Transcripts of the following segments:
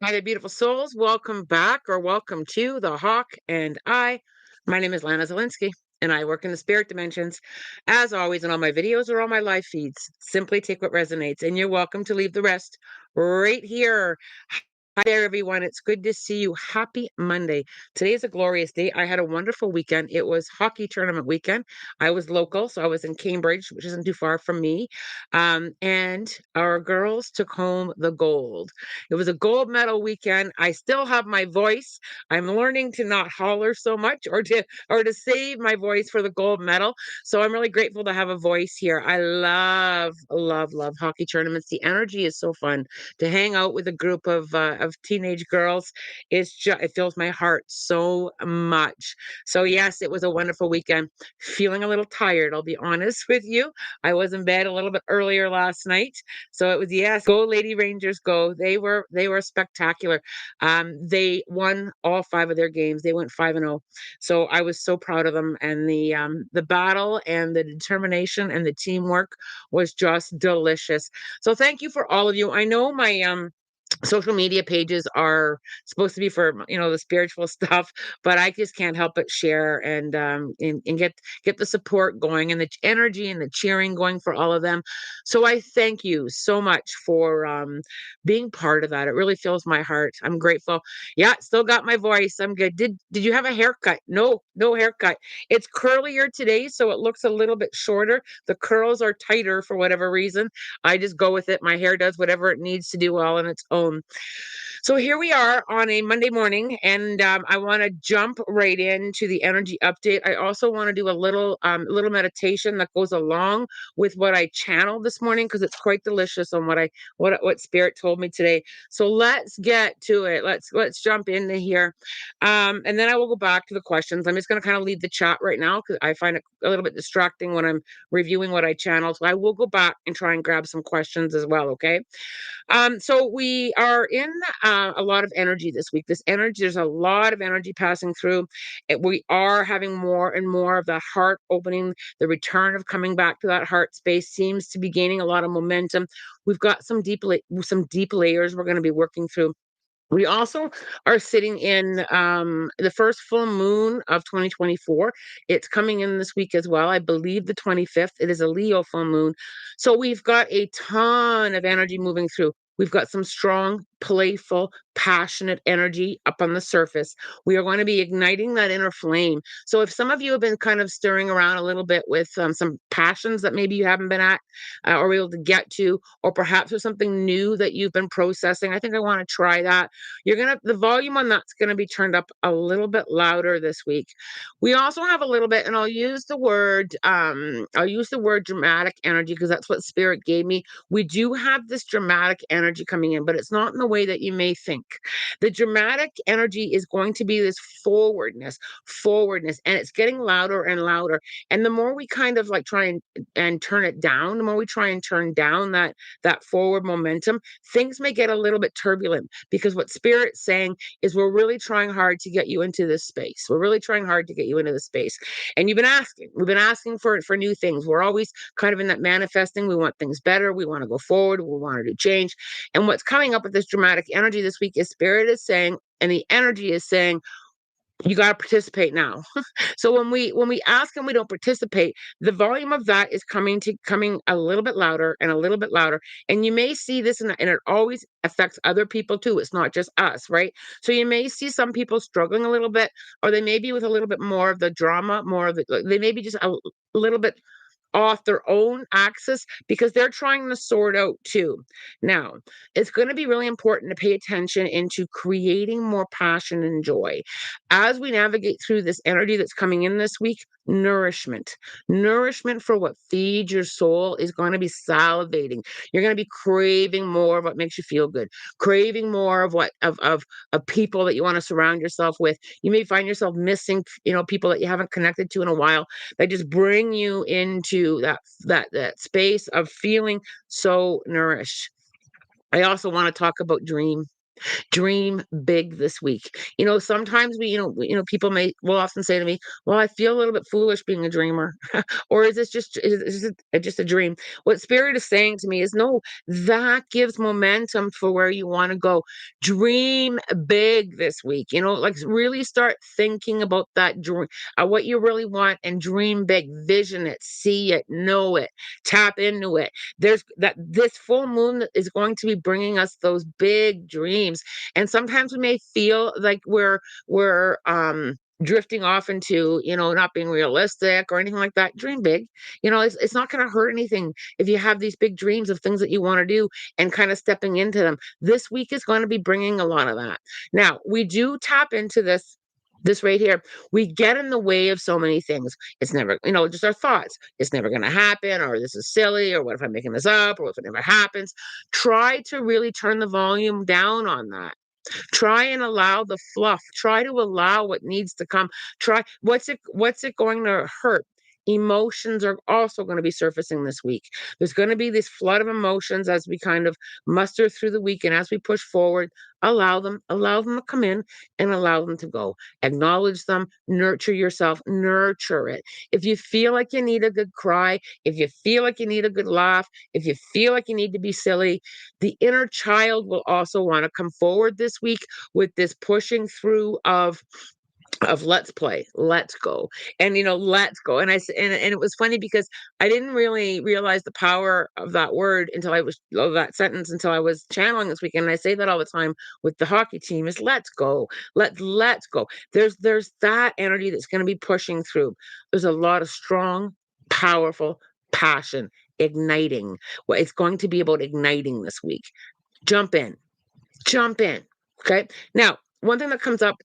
Hi there, beautiful souls. Welcome back or welcome to The Hawk and I. My name is Lana Zelinsky, and I work in the spirit dimensions. As always, in all my videos or all my live feeds, simply take what resonates, and you're welcome to leave the rest right here. Hi there, everyone. It's good to see you. Happy Monday. Today is a glorious day. I had a wonderful weekend. It was hockey tournament weekend. I was local, so I was in Cambridge, which isn't too far from me. And our girls took home the gold. It was a gold medal weekend. I still have my voice. I'm learning to not holler so much or to save my voice for the gold medal. So I'm really grateful to have a voice here. I love hockey tournaments. The energy is so fun to hang out with a group of teenage girls. It fills my heart so much. So yes, it was a wonderful weekend. Feeling a little tired, I'll be honest with you. I was in bed a little bit earlier last night, so it was yes, go Lady Rangers, go. They were spectacular. They won all five of their games. They went 5-0. So I was so proud of them, and the battle and the determination and the teamwork was just delicious. So thank you for all of you. I know my social media pages are supposed to be for the spiritual stuff, but I just can't help but share and get the support going and the energy and the cheering going for all of them. So I thank you so much for being part of that. It really fills my heart. I'm grateful. Yeah, still got my voice. I'm good. Did you have a haircut? No haircut. It's curlier today, so it looks a little bit shorter. The curls are tighter for whatever reason. I just go with it. My hair does whatever it needs to do all on its own. So here we are on a Monday morning, and I want to jump right into the energy update. I also want to do a little meditation that goes along with what I channeled this morning because it's quite delicious on what Spirit told me today. So let's get to it. Let's jump into here, and then I will go back to the questions. I'm just going to kind of leave the chat right now because I find it a little bit distracting when I'm reviewing what I channeled. So I will go back and try and grab some questions as well. Okay. So we are in a lot of energy this week. There's a lot of energy passing through. We are having more and more of the heart opening. The return of coming back to that heart space seems to be gaining a lot of momentum. We've got some deep layers we're going to be working through. We also are sitting in the first full moon of 2024. It's coming in this week as well. I believe the 25th. It is a Leo full moon. So we've got a ton of energy moving through. We've got some strong, playful, passionate energy up on the surface. We are going to be igniting that inner flame. So if some of you have been kind of stirring around a little bit with some passions that maybe you haven't been at or able to get to, or perhaps there's something new that you've been processing, I think I want to try that. The volume on that's going to be turned up a little bit louder this week. We also have a little bit, and I'll use the word dramatic energy because that's what Spirit gave me. We do have this dramatic energy coming in, but it's not in the way that you may think. The dramatic energy is going to be this forwardness, and it's getting louder and louder. And the more we kind of like try and turn it down, the more we try and turn down that forward momentum, things may get a little bit turbulent because what Spirit's saying is we're really trying hard to get you into this space. We're really trying hard to get you into this space. And we've been asking for new things. We're always kind of in that manifesting. We want things better. We want to go forward. We want to do change. And what's coming up with this dramatic energy this week is Spirit is saying, and the energy is saying, you got to participate now. So when we ask and we don't participate, the volume of that is coming a little bit louder and a little bit louder. And you may see this, and it always affects other people too. It's not just us, right? So you may see some people struggling a little bit, or they may be with a little bit more of the drama, more of the, they may be just a little bit off their own axis because they're trying to sort out too. Now, it's going to be really important to pay attention into creating more passion and joy. As we navigate through this energy that's coming in this week, nourishment. Nourishment for what feeds your soul is going to be salivating. You're going to be craving more of what makes you feel good, craving more of of people that you want to surround yourself with. You may find yourself missing, people that you haven't connected to in a while that just bring you into that space of feeling so nourished. I also want to talk about dream. Dream big this week. Sometimes people will often say to me, "Well, I feel a little bit foolish being a dreamer." Or is it just a dream? What spirit is saying to me is, no, that gives momentum for where you want to go. Dream big this week. Like really start thinking about that dream, what you really want, and dream big. Vision it, see it, know it, tap into it. There's that this full moon is going to be bringing us those big dreams, and sometimes we may feel like we're drifting off into not being realistic or anything like that. Dream big. It's not going to hurt anything if you have these big dreams of things that you want to do and kind of stepping into them. This week is going to be bringing a lot of that. Now we do tap into this right here. We get in the way of so many things. It's never, just our thoughts. It's never going to happen, or this is silly, or what if I'm making this up, or what if it never happens. Try to really turn the volume down on that. Try and allow the fluff. Try to allow what needs to come. Try what's it going to hurt? Emotions are also going to be surfacing this week. There's going to be this flood of emotions as we kind of muster through the week, and as we push forward, allow them to come in and allow them to go. Acknowledge them, nurture yourself, nurture it. If you feel like you need a good cry, if you feel like you need a good laugh, if you feel like you need to be silly, the inner child will also want to come forward this week with this pushing through of let's play, let's go, and let's go. And it was funny because I didn't really realize the power of that word until I was of that sentence until I was channeling this weekend. And I say that all the time with the hockey team is let's go, let's go. There's that energy that's going to be pushing through. There's a lot of strong, powerful passion igniting. Well, it's going to be about igniting this week. Jump in, jump in. Okay. Now, one thing that comes up,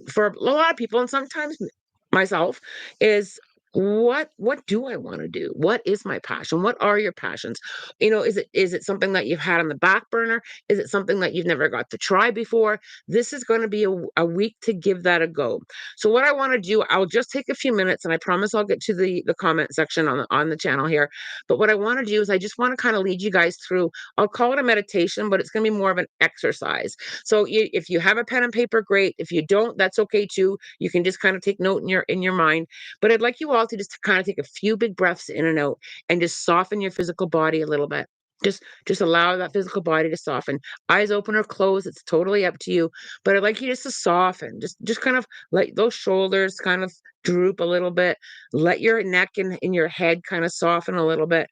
for a lot of people, and sometimes myself, is what do I want to do? What is my passion? What are your passions? Is it something that you've had on the back burner? Is it something that you've never got to try before? This is going to be a week to give that a go. So what I want to do, I'll just take a few minutes, and I promise I'll get to the comment section on the channel here. But what I want to do is I just want to kind of lead you guys through. I'll call it a meditation, but it's going to be more of an exercise. So if you have a pen and paper, great. If you don't, that's okay too. You can just kind of take note in your mind. But I'd like you all to just kind of take a few big breaths in and out and just soften your physical body a little bit. Just allow that physical body to soften. Eyes open or closed, it's totally up to you. But I'd like you just to soften. Just kind of let those shoulders kind of droop a little bit. Let your neck and in your head kind of soften a little bit.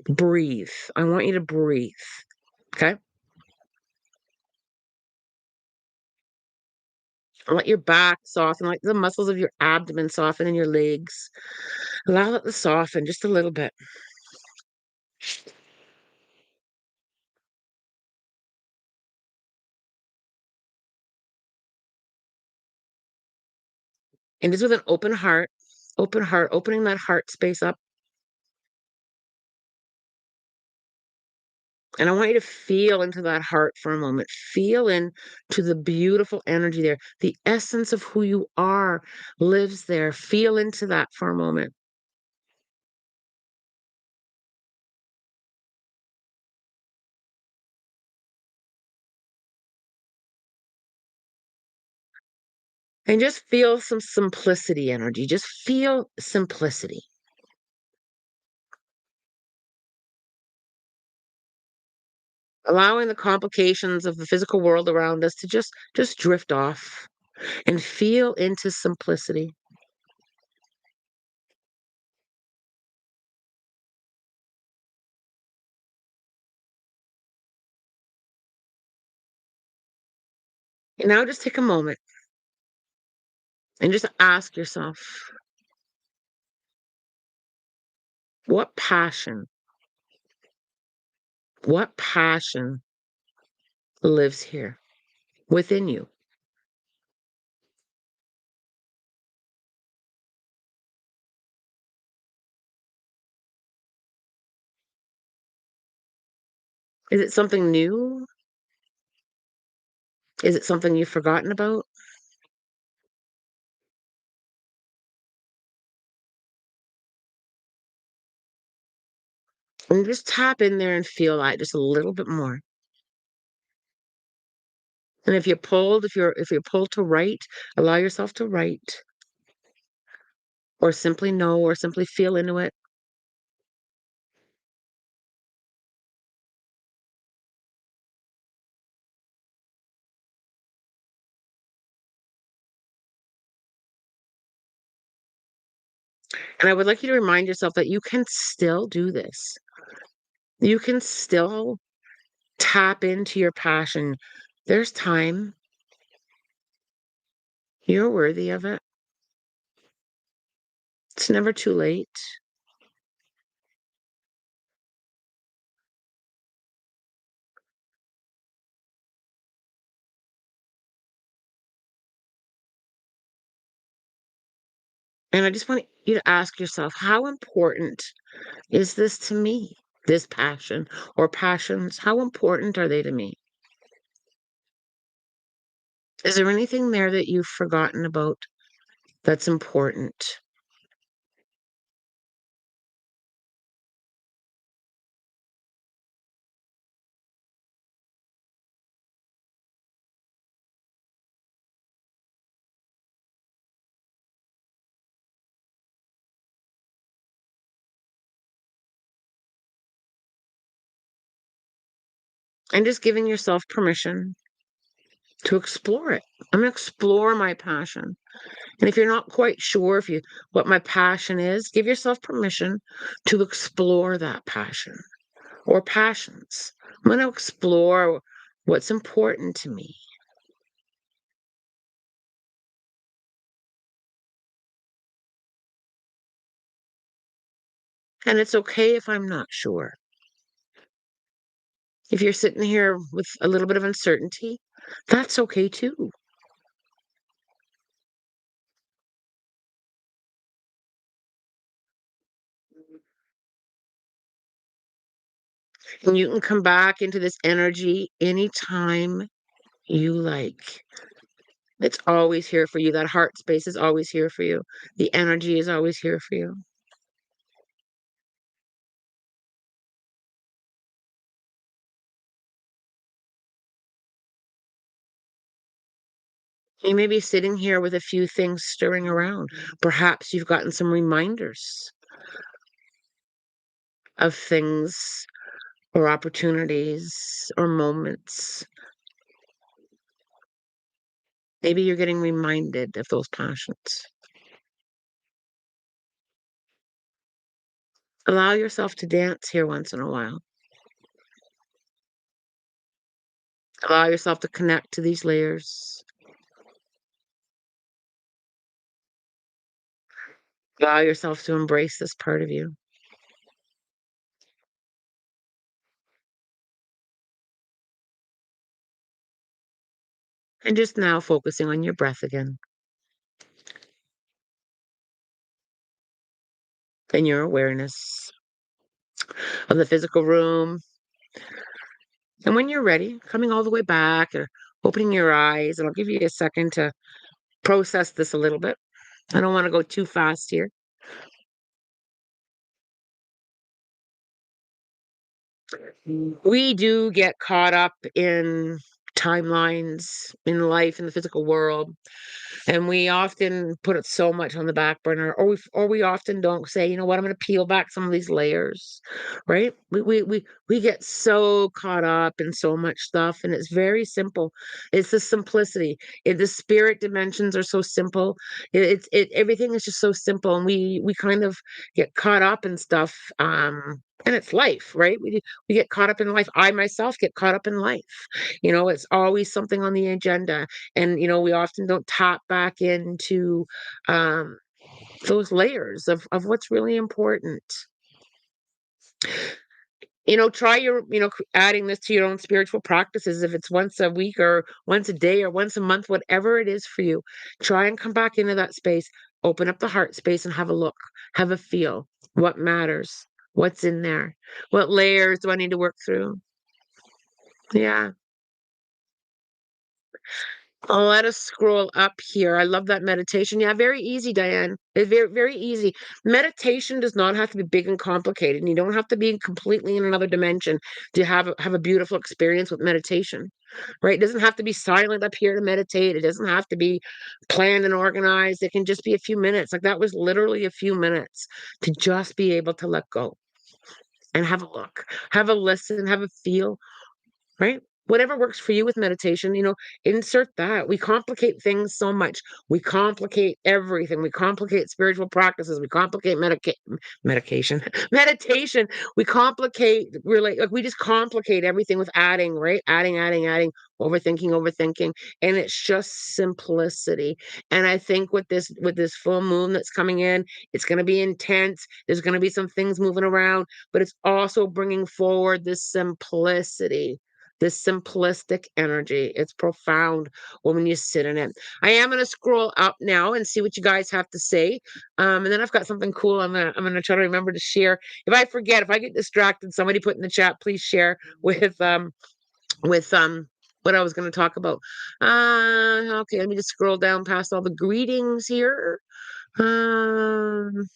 Breathe. I want you to breathe. Okay? Let your back soften, like the muscles of your abdomen soften and your legs. Allow it to soften just a little bit. And just with an open heart, opening that heart space up. And I want you to feel into that heart for a moment. Feel in to the beautiful energy there. The essence of who you are lives there. Feel into that for a moment. And just feel some simplicity energy. Just feel simplicity. Allowing the complications of the physical world around us to just drift off and feel into simplicity. And now just take a moment and just ask yourself, what passion, what passion lives here within you? Is it something new? Is it something you've forgotten about? And just tap in there and feel that just a little bit more. And if you're pulled to write, allow yourself to write or simply know or simply feel into it. And I would like you to remind yourself that you can still do this. You can still tap into your passion. There's time. You're worthy of it. It's never too late. And I just want you to ask yourself, how important is this to me? This passion or passions, how important are they to me? Is there anything there that you've forgotten about that's important? And just giving yourself permission to explore it. I'm going to explore my passion. And if you're not quite sure if you what my passion is, give yourself permission to explore that passion or passions. I'm going to explore what's important to me. And it's okay if I'm not sure. If you're sitting here with a little bit of uncertainty, that's okay too. And you can come back into this energy anytime you like. It's always here for you. That heart space is always here for you. The energy is always here for you. You may be sitting here with a few things stirring around. Perhaps you've gotten some reminders of things or opportunities or moments. Maybe you're getting reminded of those passions. Allow yourself to dance here once in a while. Allow yourself to connect to these layers. Allow yourself to embrace this part of you. And just now focusing on your breath again and your awareness of the physical room. And when you're ready, coming all the way back or opening your eyes, and I'll give you a second to process this a little bit. I don't want to go too fast here. We do get caught up in timelines in life in the physical world. And we often put it so much on the back burner, or we often don't say, you know what, I'm going to peel back some of these layers, right? We get so caught up in so much stuff, and it's very simple. It's the simplicity. The spirit dimensions are so simple. Everything is just so simple, and we kind of get caught up in stuff. And it's life, right? We get caught up in life. I myself get caught up in life. It's always something on the agenda, and we often don't tap back into um, those layers of what's really important. Try adding this to your own spiritual practices. If it's once a week or once a day or once a month, whatever it is for you, try and come back into that space. Open up the heart space and have a look, have a feel. What matters? What's in there? What layers do I need to work through? Yeah. Let us scroll up here. I love that meditation. Yeah, very easy, Diane. It's very, very easy. Meditation does not have to be big and complicated, and you don't have to be completely in another dimension to have a beautiful experience with meditation, right? It doesn't have to be silent up here to meditate. It doesn't have to be planned and organized. It can just be a few minutes. Like that was literally a few minutes to just be able to let go and have a look, have a listen, have a feel. Right? Whatever works for you with meditation, insert that. We complicate things so much. We complicate everything. We complicate spiritual practices. We complicate medication, meditation. We complicate really like we just complicate everything with adding, right? Adding, overthinking, overthinking. And it's just simplicity. And I think with this full moon that's coming in, it's going to be intense. There's going to be some things moving around, but it's also bringing forward this simplistic energy. It's profound when you sit in it. I am going to scroll up now and see what you guys have to say. And then I've got something cool. I'm gonna try to remember to share. If I forget, if I get distracted, somebody put in the chat, please share with what I was going to talk about. Okay, let me just scroll down past all the greetings here. Um,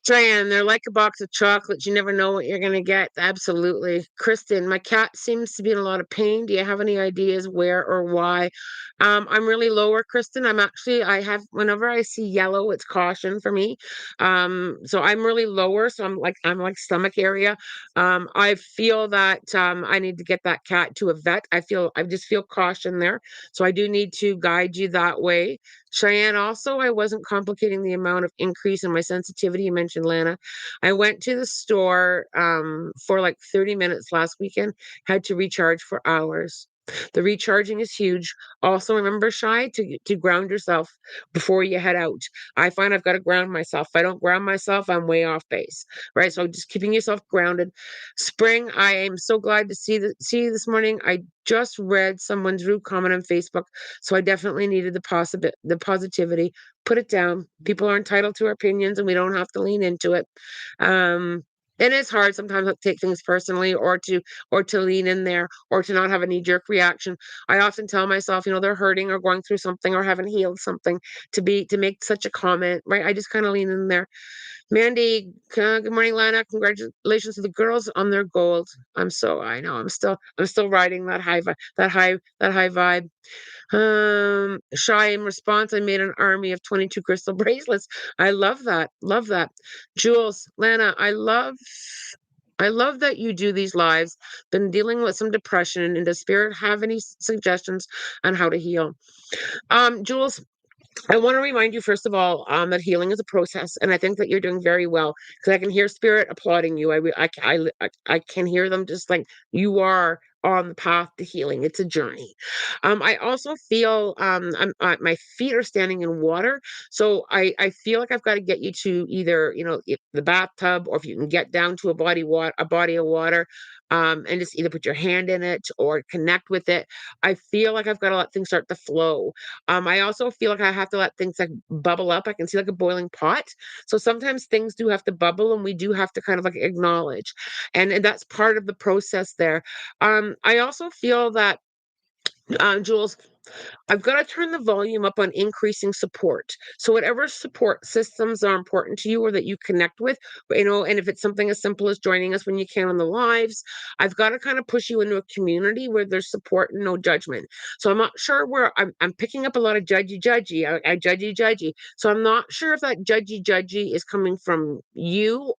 Diane, they're like a box of chocolates. You never know what you're going to get. Absolutely. Kristen, my cat seems to be in a lot of pain. Do you have any ideas where or why? I'm really lower, Kristen. Whenever I see yellow, it's caution for me. So I'm really lower. So I'm like stomach area. I feel that I need to get that cat to a vet. I just feel caution there. So I do need to guide you that way. Cheyenne, also, I wasn't complicating the amount of increase in my sensitivity. You mentioned Lana. I went to the store for like 30 minutes last weekend, had to recharge for hours. The recharging is huge. Also, remember, Shy, to ground yourself before you head out. I find I've got to ground myself. If I don't ground myself, I'm way off base, right? So just keeping yourself grounded. Spring, I am so glad to see you this morning. I just read someone's rude comment on Facebook, so I definitely needed the positivity. Put it down. People are entitled to our opinions, and we don't have to lean into it. Um, and it's hard sometimes to take things personally, or to lean in there, or to not have a knee jerk reaction. I often tell myself, they're hurting or going through something or haven't healed something to make such a comment, right? I just kind of lean in there. Mandy, good morning, Lana. Congratulations to the girls on their gold. I know I'm still riding that high vibe. Shy in response, I made an army of 22 crystal bracelets. I love that. Love that. Jules, Lana, I love that you do these lives. Been dealing with some depression, and does Spirit have any suggestions on how to heal? Jules, I want to remind you, first of all, that healing is a process, and I think that you're doing very well because I can hear spirit applauding you. I can hear them just like you are on the path to healing. It's a journey. I also feel my feet are standing in water, so I feel like I've got to get you to either the bathtub, or if you can get down to a body of water, and just either put your hand in it or connect with it. I feel like I've got to let things start to flow. I also feel like I have to let things like bubble up. I can see like a boiling pot. So sometimes things do have to bubble, and we do have to kind of like acknowledge. And that's part of the process there. I also feel that Jules, I've got to turn the volume up on increasing support. So whatever support systems are important to you or that you connect with, and if it's something as simple as joining us when you can on the lives, I've got to kind of push you into a community where there's support and no judgment. So I'm not sure where I'm picking up a lot of judgy. I judgy. So I'm not sure if that judgy is coming from you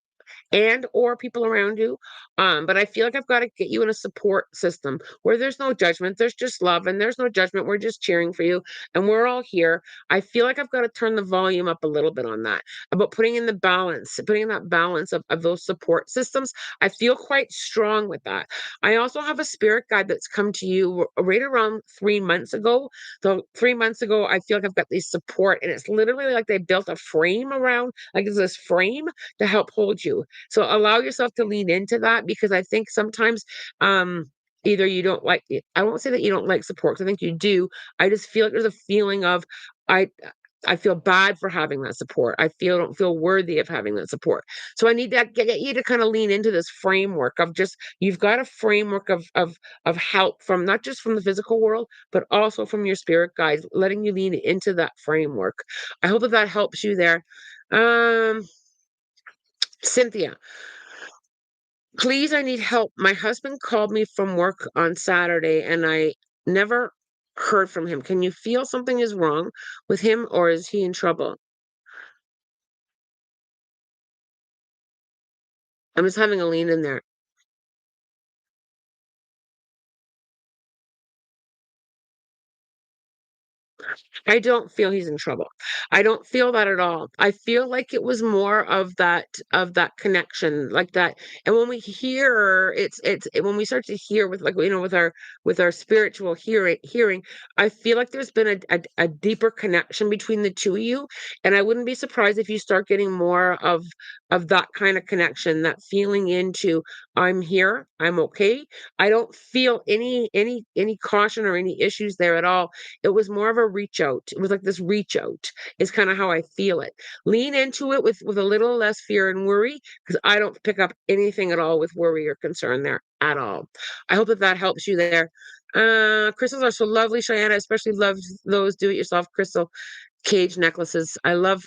and or people around you. But I feel like I've got to get you in a support system where there's no judgment, there's just love, and there's no judgment. We're just cheering for you, and we're all here. I feel like I've got to turn the volume up a little bit on that, about putting in that balance of those support systems. I feel quite strong with that. I also have a spirit guide that's come to you right around 3 months ago. So 3 months ago, I feel like I've got these support, and it's literally like they built a frame around, like it's this frame to help hold you. So allow yourself to lean into that, because I think sometimes either you don't like it. I won't say that you don't like support, 'cause I think you do. I just feel like there's a feeling of I I feel bad for having that support. Don't feel worthy of having that support. So I need to get you to kind of lean into this framework of just you've got a framework of help from not just from the physical world, but also from your spirit guides, letting you lean into that framework. I hope that that helps you there. Um, Cynthia, please, I need help. My husband called me from work on Saturday and I never heard from him. Can you feel something is wrong with him or is he in trouble? I'm just having a lean in there. I don't feel he's in trouble. I don't feel that at all. I feel like it was more of that connection, like that. And when we hear, when we start to hear with like with our spiritual hearing, I feel like there's been a deeper connection between the two of you. And I wouldn't be surprised if you start getting more of that kind of connection, that feeling into I'm here, I'm okay. I don't feel any caution or any issues there at all. It was more of a reach out. It was like this reach out is kind of how I feel it. Lean into it with a little less fear and worry because I don't pick up anything at all with worry or concern there at all. I hope that that helps you there. Crystals are so lovely, Cheyenne. I especially love those do-it-yourself crystal cage necklaces. I love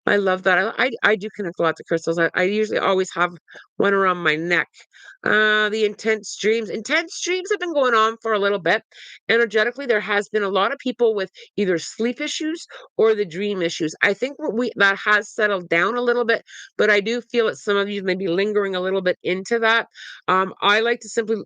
that. I do connect a lot to crystals. I usually always have one around my neck. The intense dreams have been going on for a little bit. Energetically, there has been a lot of people with either sleep issues or the dream issues. I think that has settled down a little bit, but I do feel that some of you may be lingering a little bit into that. I like to simply,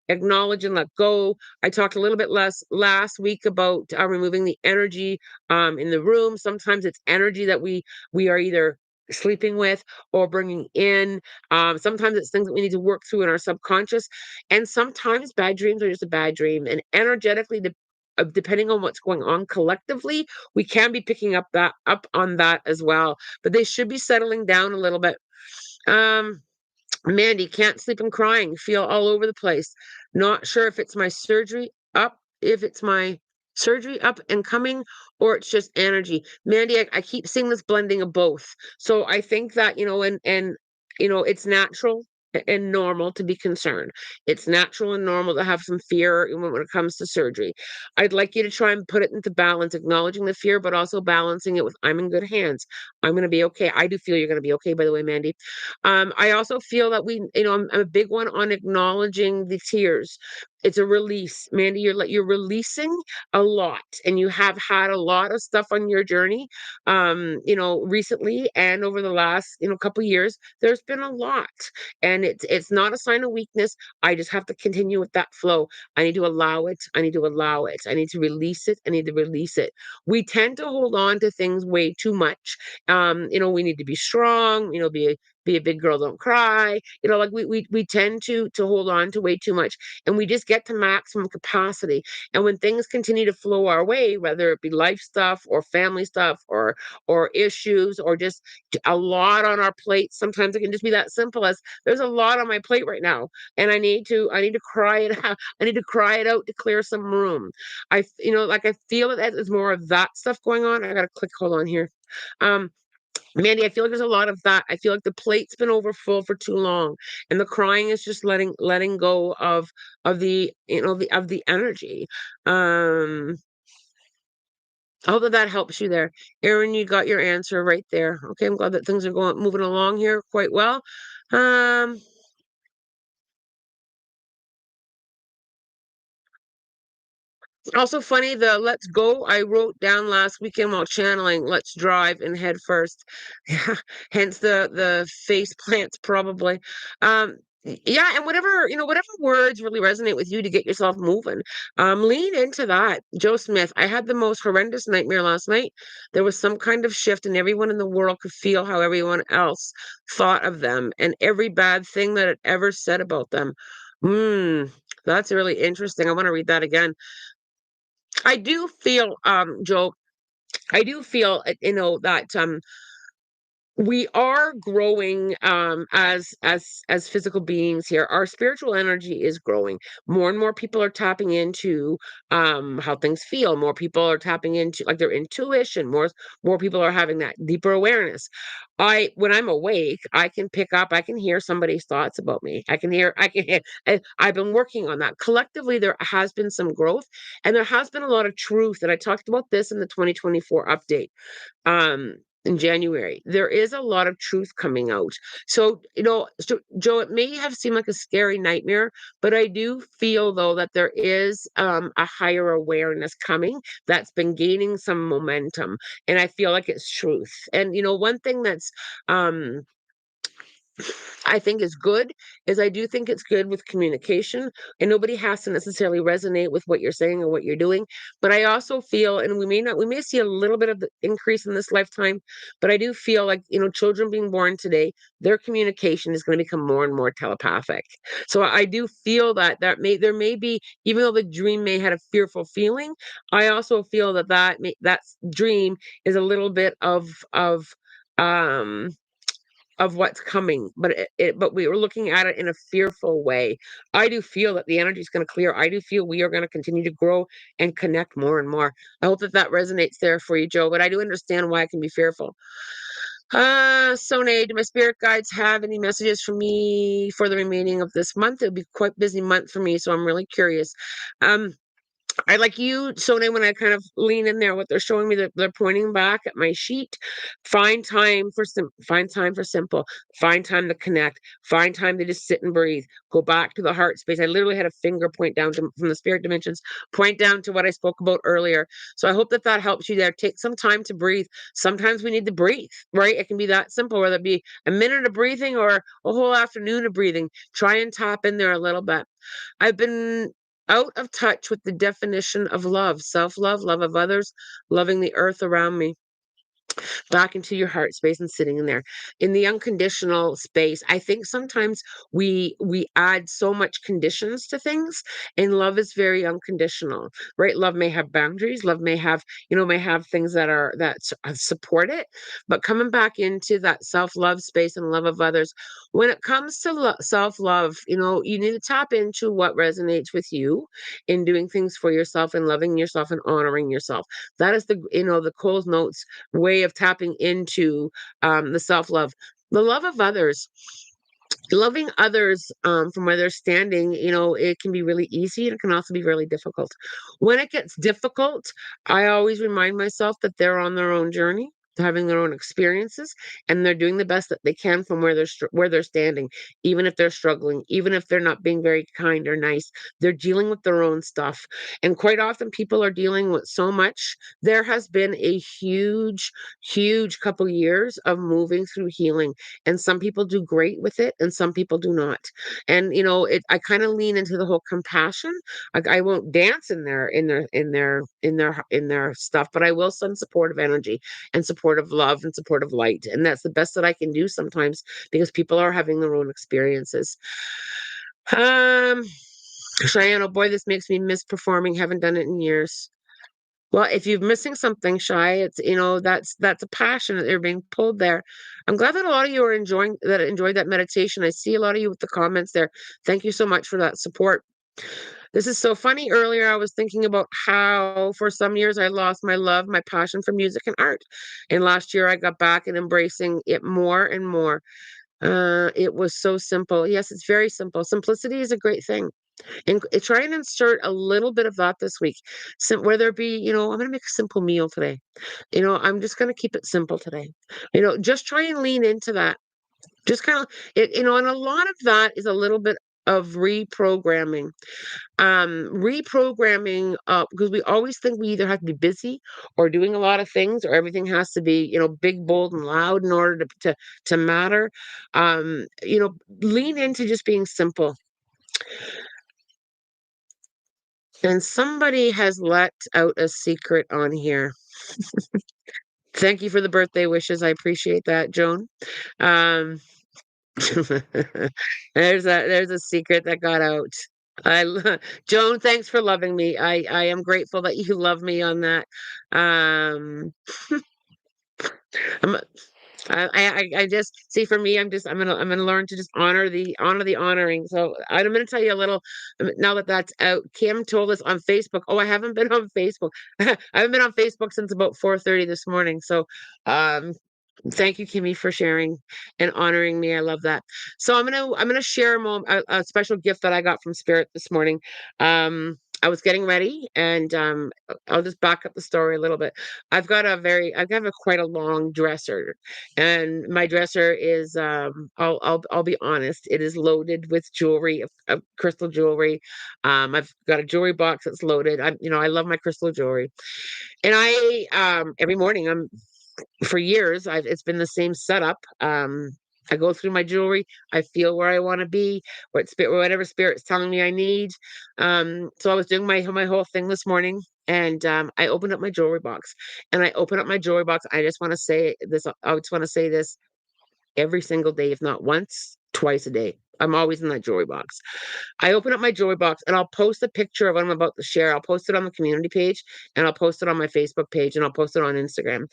acknowledge and let go. I talked a little bit less last week about removing the energy in the room. Sometimes it's energy that we are either sleeping with or bringing in. Sometimes it's things that we need to work through in our subconscious. And sometimes bad dreams are just a bad dream. And energetically, depending on what's going on collectively, we can be picking up on that as well. But they should be settling down a little bit. Um, Mandy, can't sleep and crying, feel all over the place. Not sure if it's my surgery up and coming, or it's just energy. Mandy, I keep seeing this blending of both. So I think that, it's natural and normal to be concerned. It's natural and normal to have some fear when it comes to surgery. I'd like you to try and put it into balance, acknowledging the fear, but also balancing it with I'm in good hands. I'm going to be okay. I do feel you're going to be okay, by the way, Mandy. I also feel that I'm a big one on acknowledging the tears. It's a release, Mandy. You're releasing a lot, and you have had a lot of stuff on your journey. Recently and over the last couple years, there's been a lot, and it's not a sign of weakness. I just have to continue with that flow. I need to allow it. I need to allow it. I need to release it. I need to release it. We tend to hold on to things way too much. We need to be strong. Be a big girl, don't cry. Like we tend to hold on to way too much, and we just get to maximum capacity. And when things continue to flow our way, whether it be life stuff or family stuff or issues or just a lot on our plate, sometimes it can just be that simple as there's a lot on my plate right now, and I need to cry it out. I need to cry it out to clear some room. Like I feel that there's more of that stuff going on. I gotta click. Hold on here. Um, Mandy, I feel like there's a lot of that. I feel like the plate's been over full for too long, and the crying is just letting go of the energy. Um, I hope that that helps you there, Erin. You got your answer right there. Okay, I'm glad that things are going moving along here quite well. Um, Also funny, the "let's go" I wrote down last weekend while channeling, "let's drive and head first." Yeah, hence the face plants probably. Yeah, and whatever words really resonate with you to get yourself moving, lean into that. Joe Smith, I had the most horrendous nightmare last night. There was some kind of shift, and everyone in the world could feel how everyone else thought of them and every bad thing that it ever said about them. Hmm, that's really interesting. I want to read that again. I do feel, Joe, I do feel, that, we are growing as physical beings here. Our spiritual energy is growing. More and more people are tapping into how things feel. More people are tapping into like their intuition. More people are having that deeper awareness. When I'm awake, I can pick up, I can hear somebody's thoughts about me. I've been working on that. Collectively, there has been some growth, and there has been a lot of truth. And I talked about this in the 2024 update in January. There is a lot of truth coming out. So, Joe, it may have seemed like a scary nightmare, but I do feel though that there is a higher awareness coming that's been gaining some momentum. And I feel like it's truth. And one thing that's I think is good is I do think it's good with communication, and nobody has to necessarily resonate with what you're saying or what you're doing. But I also feel, and we may see a little bit of the increase in this lifetime, but I do feel like, children being born today, their communication is going to become more and more telepathic. So I do feel that there may be, even though the dream may have a fearful feeling, I also feel that dream is a little bit um of what's coming, but but we were looking at it in a fearful way. I do feel that the energy is going to clear. I do feel we are going to continue to grow and connect more and more. I hope that resonates there for you, Joe, but I do understand why I can be fearful. Sone, do my spirit guides have any messages for me for the remaining of this month? It'll be quite busy month for me, so I'm really curious. Um, I like you, Sona, when I kind of lean in there, what they're showing me, they're pointing back at my sheet. Find time for simple. Find time to connect. Find time to just sit and breathe. Go back to the heart space. I literally had a finger point down from the spirit dimensions, point down to what I spoke about earlier. So I hope that helps you there. Take some time to breathe. Sometimes we need to breathe, right? It can be that simple, whether it be a minute of breathing or a whole afternoon of breathing. Try and tap in there a little bit. I've been out of touch with the definition of love, self-love, love of others, loving the earth around me. Back into your heart space and sitting in there in the unconditional space. I think sometimes we add so much conditions to things, and love is very unconditional, right? Love may have boundaries, love may have, may have things that support it, but coming back into that self-love space and love of others. When it comes to self-love, you need to tap into what resonates with you in doing things for yourself and loving yourself and honoring yourself. That is the Coles Notes way of tapping into the self love, the love of others. Loving others from where they're standing, it can be really easy and it can also be really difficult. When it gets difficult, I always remind myself that they're on their own journey, they're having their own experiences, and they're doing the best that they can from where they're standing. Even if they're struggling, even if they're not being very kind or nice, they're dealing with their own stuff. And quite often, people are dealing with so much. There has been a huge couple years of moving through healing, and some people do great with it and some people do not. And I kind of lean into the whole compassion. I won't dance in their stuff, but I will send supportive energy and supportive love and supportive light, and that's the best that I can do sometimes because people are having their own experiences. um Cheyenne, oh boy, this makes me miss performing. Haven't done it in years. Well, if you're missing something, Shy, it's that's a passion that you're being pulled there. I'm glad that a lot of you are enjoyed that meditation. I see a lot of you with the comments there. Thank you so much for that support. This is so funny. Earlier, I was thinking about how for some years I lost my passion for music and art. And last year I got back and embracing it more and more. It was so simple. Yes, it's very simple. Simplicity is a great thing. And try and insert a little bit of that this week. Whether it be, I'm going to make a simple meal today. I'm just going to keep it simple today. Just try and lean into that. Just kind of, and a lot of that is a little bit of reprogramming. Reprogramming, because we always think we either have to be busy or doing a lot of things, or everything has to be, big, bold, and loud in order to matter. Lean into just being simple. And somebody has let out a secret on here. Thank you for the birthday wishes. I appreciate that, Joan. Um, there's a secret that got out. Joan, thanks for loving me. I am grateful that you love me on that. Um, I'm, I just see for me, I'm gonna learn to just honor the honoring. So I'm gonna tell you a little now that that's out. Kim told us on Facebook. Oh, I haven't been on Facebook. I haven't been on Facebook since about 4:30 this morning. So um thank you, Kimmy, for sharing and honoring me. I love that. So I'm gonna share a special gift that I got from Spirit this morning. I was getting ready, and I'll just back up the story a little bit. I have a quite a long dresser, and my dresser is I'll be honest, it is loaded with jewelry, of crystal jewelry. I've got a jewelry box that's loaded. I love my crystal jewelry, and I every morning for years it's been the same setup. I go through my jewelry, I feel where I want to be, whatever spirit's telling me I need. So I was doing my whole thing this morning, and I opened up my jewelry box, and I open up my jewelry box. I just want to say this. I just want to say this every single day, if not once, twice a day. I'm always in that jewelry box. I open up my jewelry box, and I'll post a picture of what I'm about to share. I'll post it on the community page, and I'll post it on my Facebook page, and I'll post it on Instagram.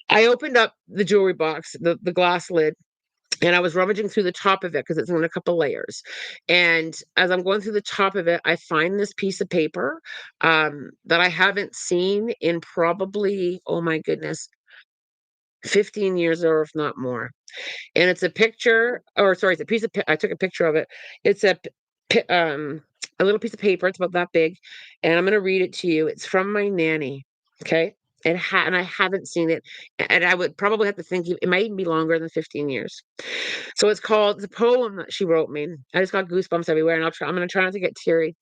I opened up the jewelry box, the glass lid, and I was rummaging through the top of it because it's in a couple layers. And as I'm going through the top of it, I find this piece of paper that I haven't seen in probably, oh my goodness, 15 years or if not more. And it's a picture, or sorry, it's a piece of, I took a picture of it. It's a little piece of paper. It's about that big. And I'm going to read it to you. It's from my nanny. Okay. And I haven't seen it. And I would probably have to think it might even be longer than 15 years. So it's a poem that she wrote me. I just got goosebumps everywhere, and I'm going to try not to get teary.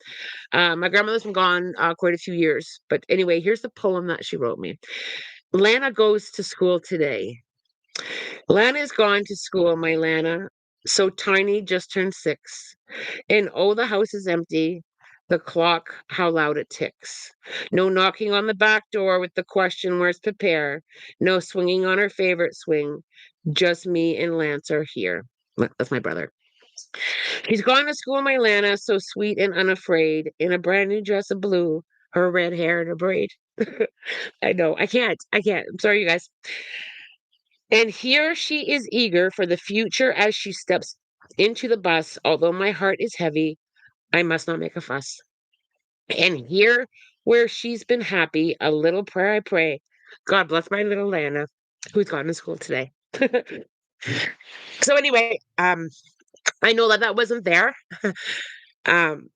My grandmother's been gone quite a few years. But anyway, here's the poem that she wrote me. Lana goes to school today. Lana's gone to school, my Lana. So tiny, just turned 6. And oh, the house is empty. The clock, how loud it ticks. No knocking on the back door with the question, where's Prepare? No swinging on her favorite swing. Just me and Lance are here. That's my brother. He's gone to school, my Lana, so sweet and unafraid, in a brand new dress of blue, her red hair in a braid. I know. I can't. I can't. I'm sorry, you guys. And here she is eager for the future as she steps into the bus. Although my heart is heavy, I must not make a fuss. And here, where she's been happy, a little prayer I pray. God bless my little Lana, who's gone to school today. So anyway, I know that that wasn't there. um,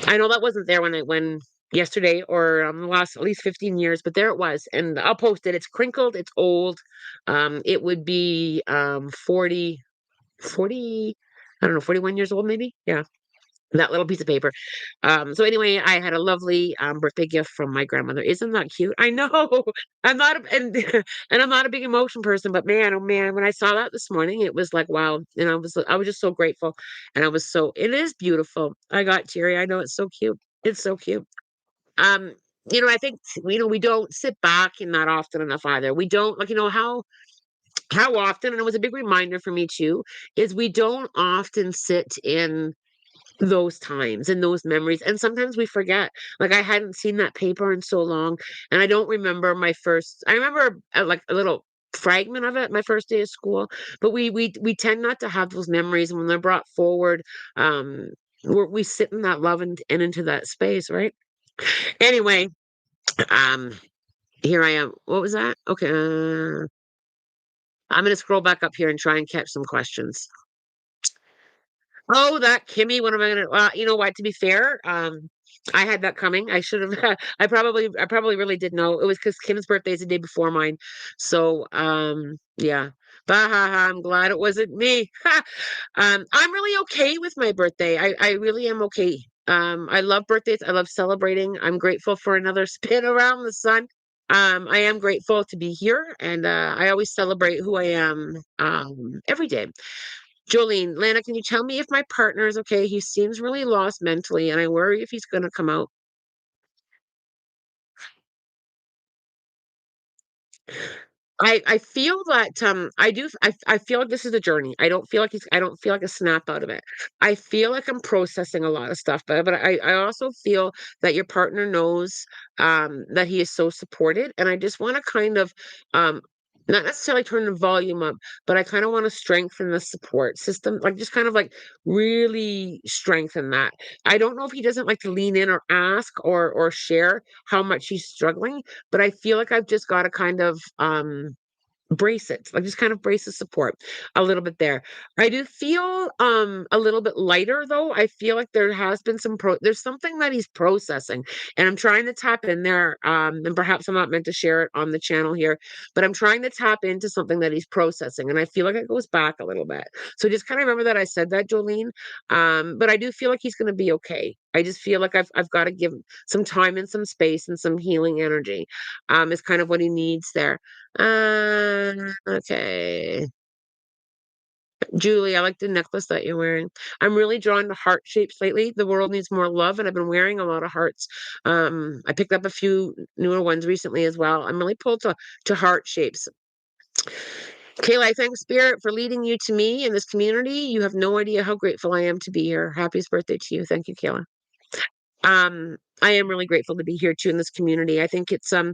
I know that wasn't there when yesterday or the last at least 15 years, but there it was. And I'll post it. It's crinkled, it's old. It would be 40, I don't know, 41 years old, maybe. Yeah. That little piece of paper. So anyway, I had a lovely birthday gift from my grandmother. Isn't that cute? I know. I'm not and I'm not a big emotion person, but man, oh man, when I saw that this morning, it was like wow. And I was just so grateful. And it is beautiful. I got teary. I know it's so cute. It's so cute. Um, I think we don't sit back in that often enough either. We don't like how often, and it was a big reminder for me too, is we don't often sit in those times and those memories. And sometimes we forget. Like I hadn't seen that paper in so long, and I don't remember I remember like a little fragment of it my first day of school, but we tend not to have those memories, and when they're brought forward, we sit in that love and into that space, right? Anyway, um here I am. What was that? Okay, I'm gonna scroll back up here and try and catch some questions. Oh, that Kimmy, what am I gonna you know what, to be fair, I had that coming. I should have I probably really did know. It was because Kim's birthday is the day before mine. So yeah. Bah ha ha, I'm glad it wasn't me. I'm really okay with my birthday. I really am okay. I love birthdays. I love celebrating. I'm grateful for another spin around the sun. I am grateful to be here, and I always celebrate who I am every day. Jolene, Lana, can you tell me if my partner is okay? He seems really lost mentally, and I worry if he's going to come out. I feel that I feel like this is a journey. I don't feel like a snap out of it. I feel like I'm processing a lot of stuff, but I also feel that your partner knows that he is so supported, and I just want to kind of um Not necessarily turn the volume up, but I kinda wanna strengthen the support system, like, just kind of, like, really strengthen that. I don't know if he doesn't like to lean in or ask or share how much he's struggling, but I feel like I've just gotta kind of, brace it, like, just kind of brace the support a little bit there. I do feel, a little bit lighter, though. I feel like there has been there's something that he's processing, and I'm trying to tap in there, and perhaps I'm not meant to share it on the channel here, but I'm trying to tap into something that he's processing, and I feel like it goes back a little bit. So just kinda remember that I said that, Jolene, but I do feel like he's gonna be okay. I just feel like I've gotta give him some time and some space and some healing energy, is kind of what he needs there. Okay. Julie, I like the necklace that you're wearing. I'm really drawn to heart shapes lately. The world needs more love, and I've been wearing a lot of hearts. I picked up a few newer ones recently as well. I'm really pulled to heart shapes. Kayla, I thank Spirit for leading you to me in this community. You have no idea how grateful I am to be here. Happiest birthday to you. Thank you, Kayla. I am really grateful to be here too in this community. I think it's an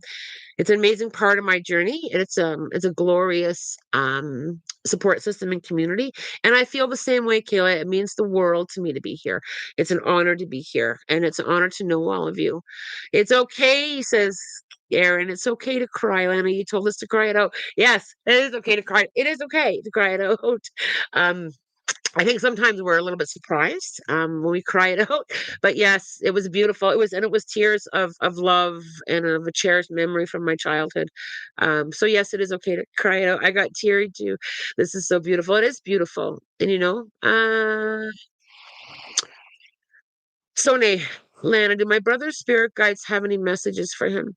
amazing part of my journey, and it's a glorious, support system and community, and I feel the same way, Kayla. It means the world to me to be here. It's an honor to be here, and it's an honor to know all of you. "It's okay," says Aaron, "it's okay to cry, Lana. You told us to cry it out." Yes, it is okay to cry. It is okay to cry it out. Um I think sometimes we're a little bit surprised, when we cry it out, but yes, it was beautiful. It was tears of love and of a cherished memory from my childhood. So yes, it is okay to cry it out. I got teary too. This is so beautiful. It is beautiful, and, Sone, Lana, do my brother's spirit guides have any messages for him?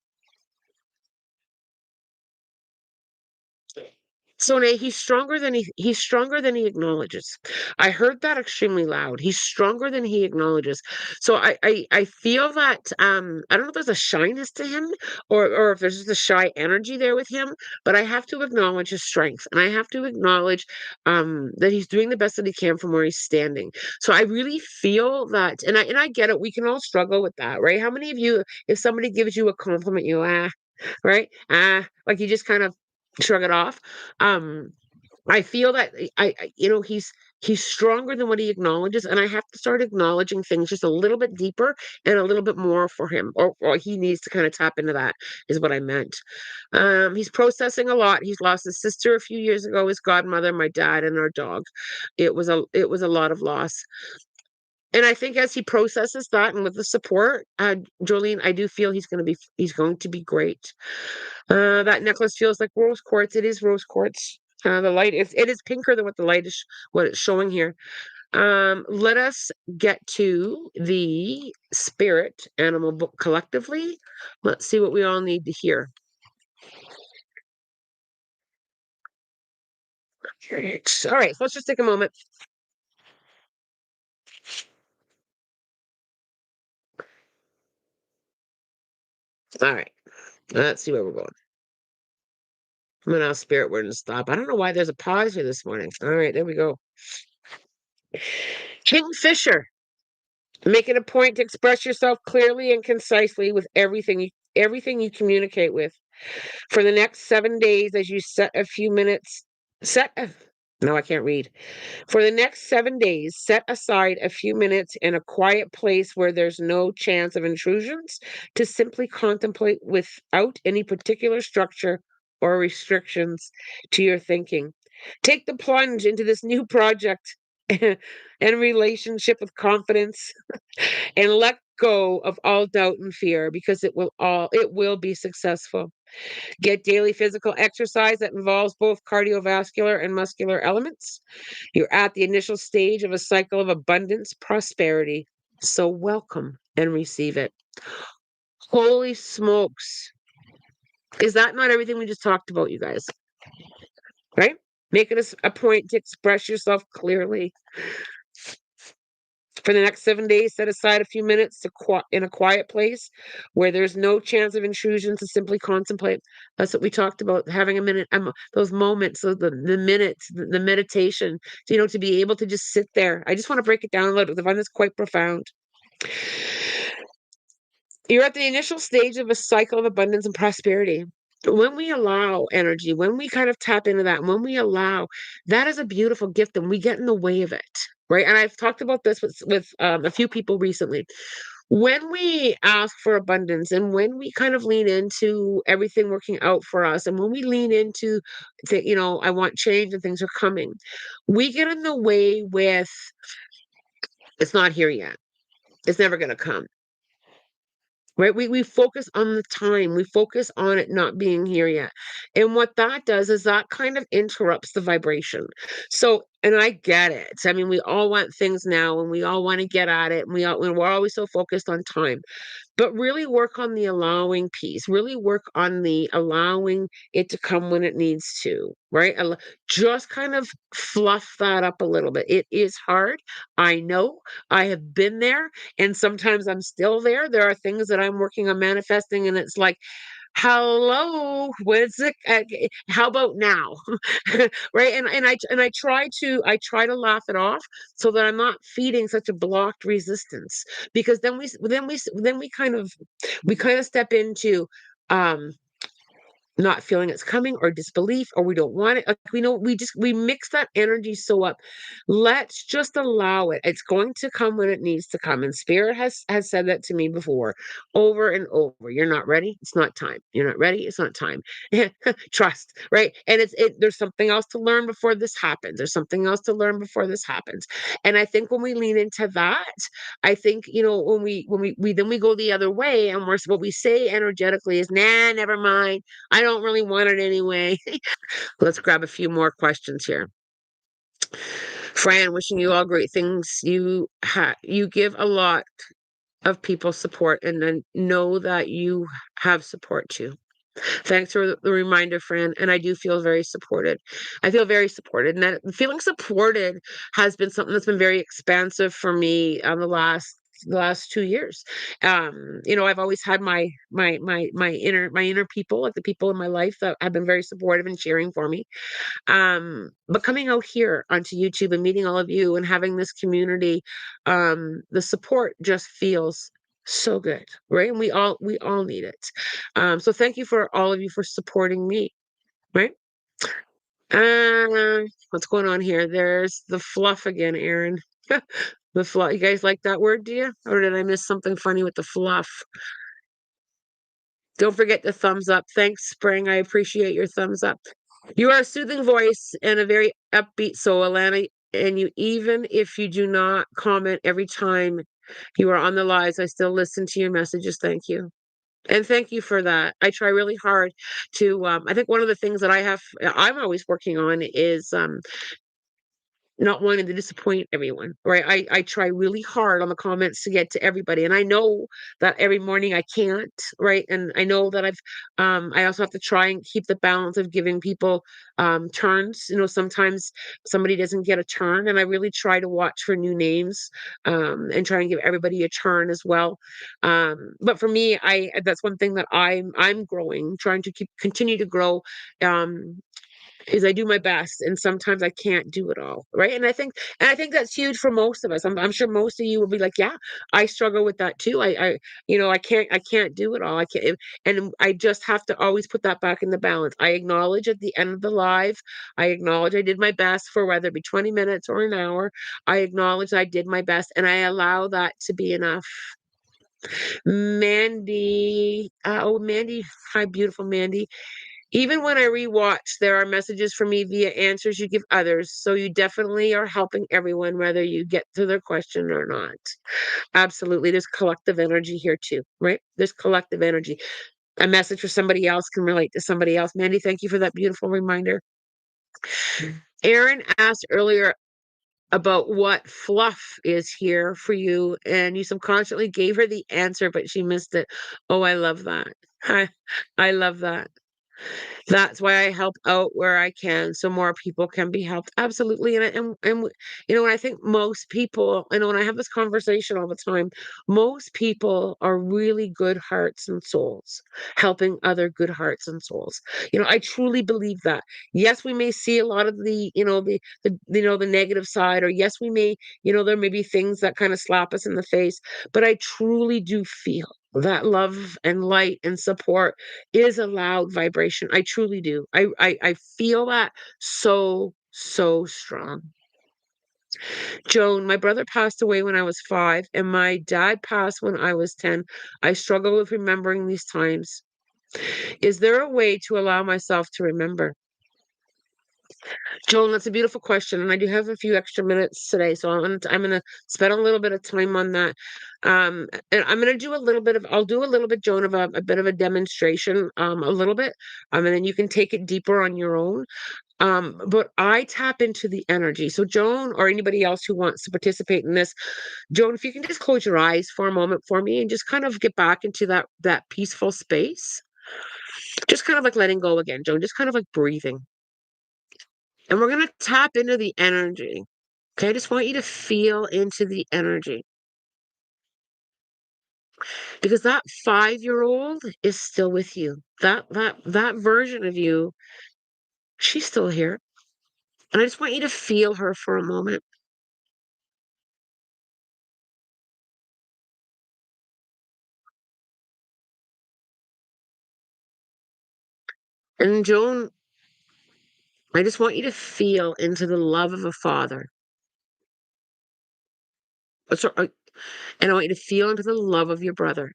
So Nay, he's stronger than he acknowledges. I heard that extremely loud. He's stronger than he acknowledges. So I feel that I don't know if there's a shyness to him or if there's just a shy energy there with him, but I have to acknowledge his strength and I have to acknowledge that he's doing the best that he can from where he's standing. So I really feel that and I get it, we can all struggle with that, right? How many of you, if somebody gives you a compliment, you right? Like you just kind of shrug it off. Um, I feel that he's stronger than what he acknowledges, and I have to start acknowledging things just a little bit deeper and a little bit more for him, or he needs to kind of tap into that, is what I meant. He's processing a lot. He's lost his sister a few years ago, his godmother, my dad, and our dog. It was a lot of loss. And I think as he processes that and with the support, Jolene, I do feel he's going to be great. That necklace feels like rose quartz. It is rose quartz. The light it is pinker than what the light is what it's showing here. Let us get to the spirit animal book collectively. Let's see what we all need to hear. All right, so let's just take a moment. All right, let's see where we're going. I'm gonna ask spirit where to stop. I don't know why there's a pause here this morning. All right, there we go. Kingfisher. Make it a point to express yourself clearly and concisely with everything you communicate with. For the next 7 days, as you set a few minutes, set. No, I can't read. For the next 7 days, set aside a few minutes in a quiet place where there's no chance of intrusions to simply contemplate without any particular structure or restrictions to your thinking. Take the plunge into this new project and relationship with confidence and let go of all doubt and fear because it will be successful. Get daily physical exercise that involves both cardiovascular and muscular elements. You're at the initial stage of a cycle of abundance prosperity, so welcome and receive it. Holy smokes, is that not everything we just talked about, you guys? Right? Make it a point to express yourself clearly. For the next 7 days, set aside a few minutes in a quiet place where there's no chance of intrusion to simply contemplate. That's what we talked about, having a minute, those moments, so the minutes, the meditation, to be able to just sit there. I just want to break it down a little bit. I find this quite profound. You're at the initial stage of a cycle of abundance and prosperity. When we allow energy, when we kind of tap into that, and when we allow, that is a beautiful gift, and we get in the way of it, right? And I've talked about this with a few people recently. When we ask for abundance, and when we kind of lean into everything working out for us, and when we lean into I want change and things are coming, we get in the way with, it's not here yet. It's never going to come. Right? We focus on the time, we focus on it not being here yet. And what that does is that kind of interrupts the vibration. So, and I get it. I mean, we all want things now and we all want to get at it, and we're always so focused on time. But really work on the allowing piece, really work on the allowing it to come when it needs to, right? Just kind of fluff that up a little bit. It is hard. I know. I have been there, and sometimes I'm still there. There are things that I'm working on manifesting, and it's like, hello, what's it, how about now? Right? And I try to laugh it off so that I'm not feeding such a blocked resistance, because then we kind of step into um not feeling it's coming, or disbelief, or we don't want it. Like, we mix that energy so up. Let's just allow it. It's going to come when it needs to come. And spirit has said that to me before, over and over. You're not ready. It's not time. You're not ready. It's not time. Trust, right? And there's something else to learn before this happens. There's something else to learn before this happens. And I think when we lean into that, I think, when we then we go the other way, and what we say energetically is, nah, never mind. I don't really want it anyway. Let's grab a few more questions here. Fran, wishing you all great things. You give a lot of people support, and then know that you have support too. Thanks for the reminder, Fran. And I do feel very supported. I feel very supported, and that feeling supported has been something that's been very expansive for me on the last 2 years. I've always had my inner people, like the people in my life that have been very supportive and cheering for me. But coming out here onto YouTube and meeting all of you and having this community, the support just feels so good, right? And we all need it. So thank you for all of you for supporting me, right? What's going on here? There's the fluff again, Aaron. The fluff. You guys like that word, do you? Or did I miss something funny with the fluff? Don't forget the thumbs up. Thanks, Spring. I appreciate your thumbs up. You are a soothing voice and a very upbeat soul, Alana. And even if you do not comment every time you are on the lives, I still listen to your messages. Thank you. And thank you for that. I try really hard to, I think one of the things that I'm always working on is not wanting to disappoint everyone, right? I try really hard on the comments to get to everybody. And I know that every morning I can't, right? And I know that I also have to try and keep the balance of giving people turns. Sometimes somebody doesn't get a turn, and I really try to watch for new names, and try and give everybody a turn as well. But for me, that's one thing that I'm growing, trying to continue to grow. Is I do my best, and sometimes I can't do it all, right? And I think that's huge for most of us. I'm sure most of you will be like, yeah, I struggle with that too. I can't do it all. I can't, and I just have to always put that back in the balance. I acknowledge at the end of the live, I acknowledge I did my best for whether it be 20 minutes or an hour. I acknowledge I did my best, and I allow that to be enough. Mandy, oh Mandy, hi, beautiful Mandy. Even when I rewatch, there are messages for me via answers you give others. So you definitely are helping everyone, whether you get to their question or not. Absolutely. There's collective energy here too, right? There's collective energy. A message for somebody else can relate to somebody else. Mandy, thank you for that beautiful reminder. Aaron asked earlier about what fluff is here for you, and you subconsciously gave her the answer, but she missed it. Oh, I love that. I love that. That's why I help out where I can so more people can be helped. Absolutely. And I think most people, when I have this conversation all the time, most people are really good hearts and souls, helping other good hearts and souls. I truly believe that. Yes, we may see a lot of the negative side, or yes, we may, there may be things that kind of slap us in the face, but I truly do feel that love and light and support is a loud vibration. I truly do. I feel that so, so strong. Joan, my brother passed away when I was 5, and my dad passed when I was 10. I struggle with remembering these times. Is there a way to allow myself to remember? Joan, that's a beautiful question, and I do have a few extra minutes today, so I'm gonna spend a little bit of time on that. And I'm gonna do a little bit of I'll do a little bit, Joan, of a bit of a demonstration, a little bit, and then you can take it deeper on your own. But I tap into the energy. So Joan, or anybody else who wants to participate in this, Joan, if you can just close your eyes for a moment for me and just kind of get back into that peaceful space, just kind of like letting go again, Joan, just kind of like breathing. And we're going to tap into the energy. Okay, I just want you to feel into the energy because that 5-year-old is still with you. That version of you, she's still here. And I just want you to feel her for a moment. And Joan, I just want you to feel into the love of a father. And I want you to feel into the love of your brother.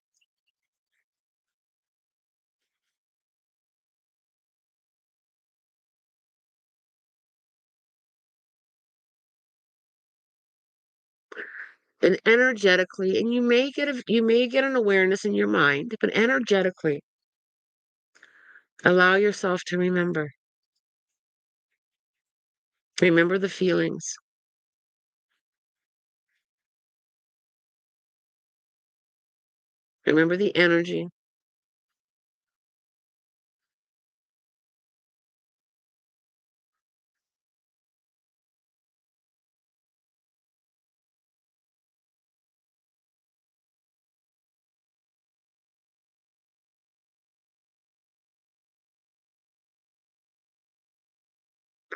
And energetically, and you may get an awareness in your mind, but energetically, allow yourself to remember. Remember the feelings. Remember the energy.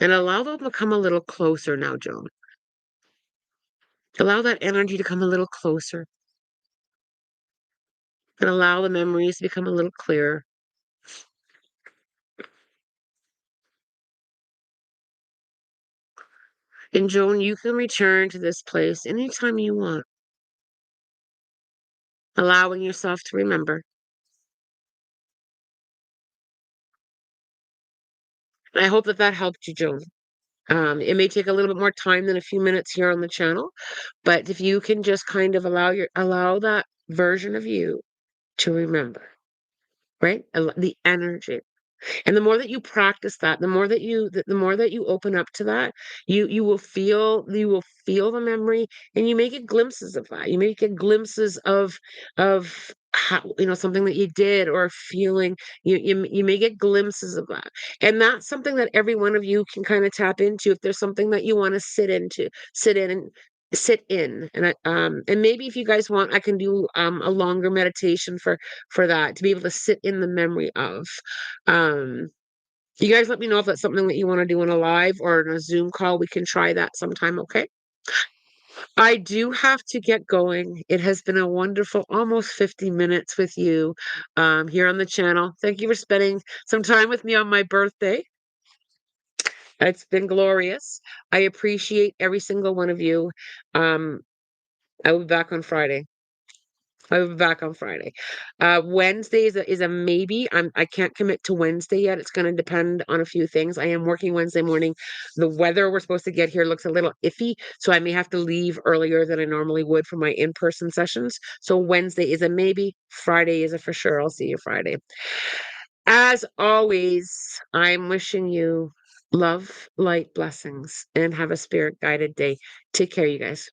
And allow them to come a little closer now, Joan. Allow that energy to come a little closer. And allow the memories to become a little clearer. And Joan, you can return to this place anytime you want, allowing yourself to remember. And I hope that that helped you, Joan. It may take a little bit more time than a few minutes here on the channel, but if you can just kind of allow that version of you to remember, right? The energy. And the more that you practice that, the more that you open up to that, you will feel the memory, and you may get glimpses of that. You may get glimpses of how, something that you did or a feeling. You may get glimpses of that. And that's something that every one of you can kind of tap into if there's something that you want to sit in and sit in. And maybe if you guys want, I can do a longer meditation for that, to be able to sit in the memory of. um, you guys let me know if that's something that you want to do in a live or in a Zoom call. We can try that sometime, okay? I do have to get going. It has been a wonderful almost 50 minutes with you here on the channel. Thank you for spending some time with me on my birthday. It's been glorious. I appreciate every single one of you. Um, I will be back on Friday. I'll be back on Friday. Wednesday is a maybe. I can't commit to Wednesday yet. It's going to depend on a few things. I am working Wednesday morning. The weather we're supposed to get here looks a little iffy, so I may have to leave earlier than I normally would for my in-person sessions. So Wednesday is a maybe. Friday is a for sure. I'll see you Friday. As always, I'm wishing you love, light, blessings, and have a spirit guided day. Take care, you guys.